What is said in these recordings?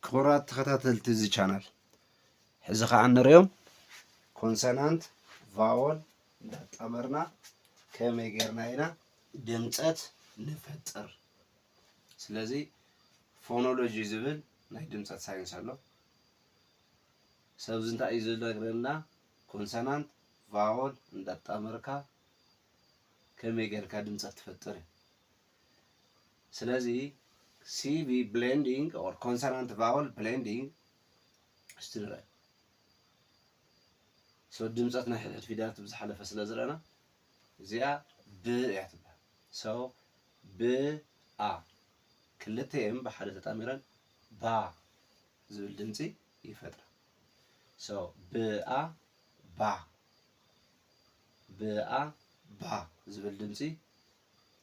ክቡራት ተኸታተልቲ እዚ ቻናል ሕዚ ከዓ እንሪኦም ኮንሰናንት ቫወል እንዳጣመርና ከመይ ጌርና ኢና ድምፀት ንፈጥር። ስለዚ ፎኖሎጂ ዝብል ናይ ድምፀት ሳይንስ ኣሎ። ሰብዚ እንታይ እዩ ዝነግረና ኮንሰናንት ቫወል እንዳጣመርካ ከመይ ጌርካ ድምፀት ትፈጥር። ስለዚ CV blending or consonant vowel blending استنرى سو دمصت ناحية الفيدات بزحلفة سلازرنا زيا ب يعتبر سو ب ا كلتين بحالة تأميرا با زول دمتي يفتر سو ب ا با ب ا با زول دمتي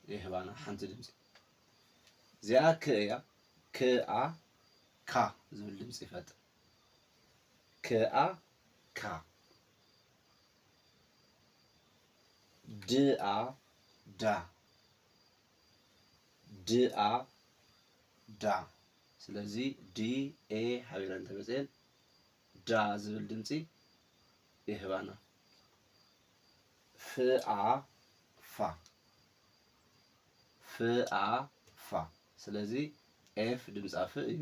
يهبانا حنت دمتي زيا كيا كا كا زول دمص يفطر كا كا دأ دا دأ دا ስለዚህ ዲ ኤ ሀቢለን ተመጽል ዳ ዝብል ድምጽ ይህባና ፍአ ፋ ፍአ ፋ ስለዚህ ኤፍ ድምጽ አፍ እዩ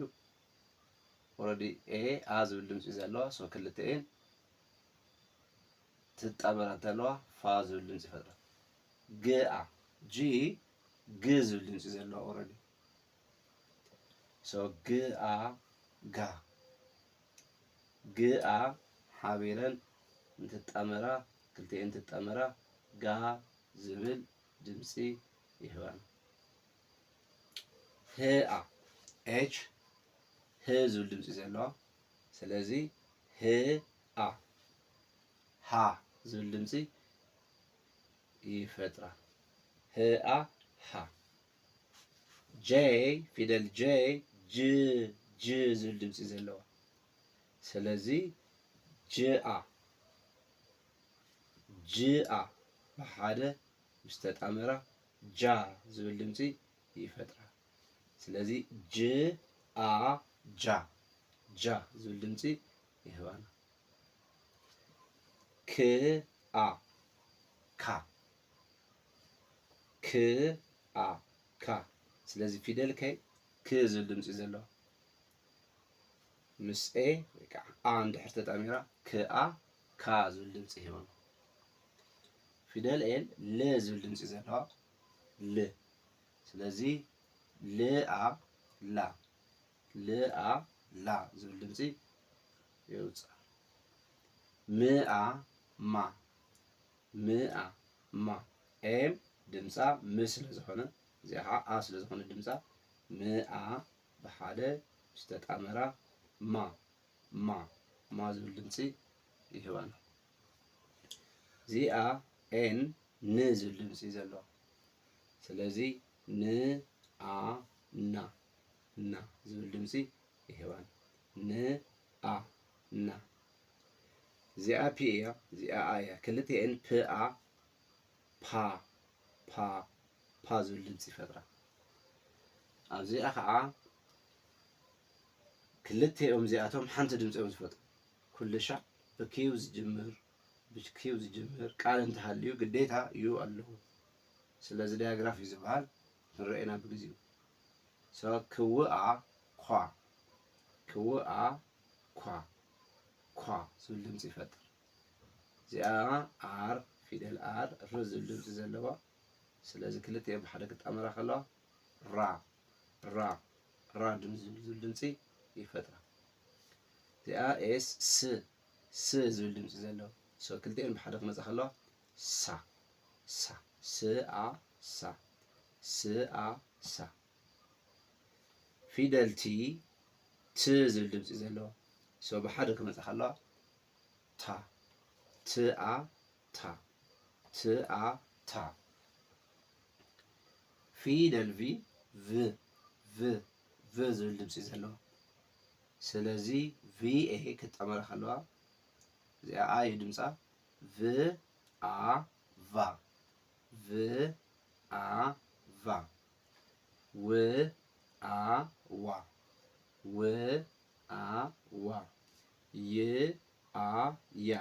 ኦሬዲ ኤ አ ዝብል ድምጽ ዘለዋ ሶ ክልተኤን ትጣበራተለዋ ፋ ዝብል ድምጽ ይፈጥራ ግአ ጂ ግ ዝብል ድምጽ ዘለዋ ኦሬዲ ሶ ግአ ጋ ግአ ሓቢረን እንትጣመራ ክልተኤን ትጣመራ ጋ ዝብል ድምጽ ይህባና ህአ ኤች ህ ዝብል ድምጽ ዘለዋ ስለዚ ህአ ሃ ዝብል ድምጽ ይፈጥራ ህአ ሃ ጄ ፊደል ጄ ጅ ጅ ዝብል ድምጽ ዘለዋ ስለዚ ጅአ ጅአ በሓደ ምስ ተጣመራ ጃ ዝብል ድምጽ ይፈጥራ ስለዚ ጅ አ ጃ ጃ ዝብል ድምጽ ይህባና ክ አ ካ ክ አ ካ ስለዚ ፊደል ከ ክ ዝብል ድምጽ ዘለዋ ምስ ኤ ወይ ከዓ አ እንድሕር ተጣሚራ ክ አ ካ ዝብል ድምጽ ይህባና ፊደል ኤል ል ዝብል ድምጽ ዘለዋ ል ስለዚ ልአ ላ ልአ ላ ዝብል ድምጽ ይውፅእ ምአ ማ ምአ ማ ኤም ድምፃ ም ስለ ዝኾነ እዚኣ ከዓ አ ስለ ዝኾነ ድምፃ ምአ ብሓደ ዝተጣመራ ማ ማ ማ ዝብል ድምፂ ይህባና እዚኣ ኤን ን ዝብል ድምፂ ዘለዋ ስለዚ ን አ ና ና ዝብል ድምፂ ይህባና ን አ ና እዚኣ ፒ እያ እዚኣ አ እያ ክልተኤን ፕአ ፓ ፓ ፓ ዝብል ድምፂ ይፈጥራ ኣብዚኣ ከዓ ክልተኦም እዚኣቶም ሓንቲ ድምፂ እዮም ዝፈጥሩ ኩልሻ ብኪው ዝጅምር ቃል እንተሃልዩ ግዴታ እዩ ኣለዎ ስለዚ ዳያግራፍ እዩ ዝበሃል ንሪአና ብግዚኡ ሶ ክውአ ኳ ክውአ ኳ ኳ ዝብል ድምፂ ይፈጥር እዚኣ ኣር ፊደል ኣር ር ዝብል ድምፂ ዘለዋ ስለዚ ክልተኤን ብሓደ ክጣመራ ከለዋ ራ ራ ራ ዝብል ድምፂ ይፈጥራ እዚኣ ኤስ ስ ስ ዝብል ድምፂ ዘለዋ ሶ ክልተኤን ብሓደ ክመፅእ ከለዋ ሳ ሳ ስአ ሳ ስአ ሳ ፊደል ቲ ት ዝብል ድምፂ ዘለዋ ሶ ብሓደ ክመፅእ ከለዋ ታ ትአ ታ ትአ ታ ፊደል ቪ ቭ ቭ ቭ ዝብል ድምፂ ዘለዋ ስለዚ ቪኤ ክጣመራ ከለዋ እዚኣ አ እዩ ድምፃ ቭ አ ቫ ቭ አ ቫ ው አ ዋ ው ዋ ይ አ ያ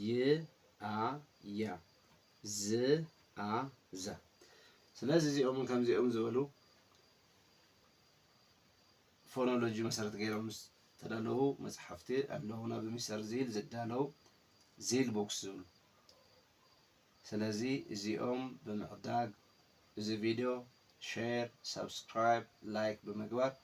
ይ አ ያ ዝ አ ዛ ስለዚህ እዚኦም ከምዚኦም ዝበሉ ፎኖሎጂ መሰረት ገይሮም ተዳለዉ መጽሐፍቲ ኣለውና በሚስተር ዚል ዝዳለው ዚል ቦክስ ዝብሉ ስለዚህ እዚኦም ብምዕዳግ እዚ ቪድዮ ሼር ሰብስክራይብ ላይክ በመግባት